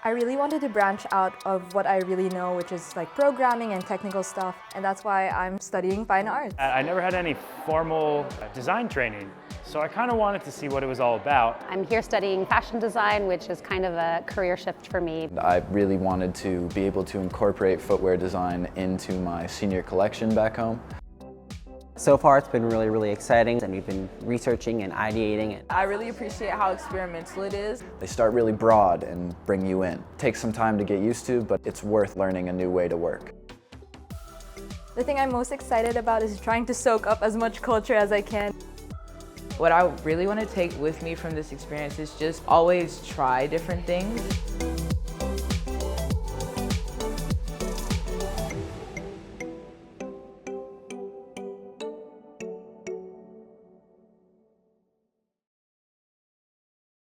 I really wanted to branch out of what I really know, which is like programming and technical stuff, and that's why I'm studying fine arts. I never had any formal design training, so I kind of wanted to see what it was all about. I'm here studying fashion design, which is kind of a career shift for me. I really wanted to be able to incorporate footwear design into my senior collection back home. So far it's been really exciting, and we've been researching and ideating it. I really appreciate how experimental it is. They start really broad and bring you in. It takes some time to get used to, but it's worth learning a new way to work. The thing I'm most excited about is trying to soak up as much culture as I can. What I really want to take with me from this experience is just always try different things.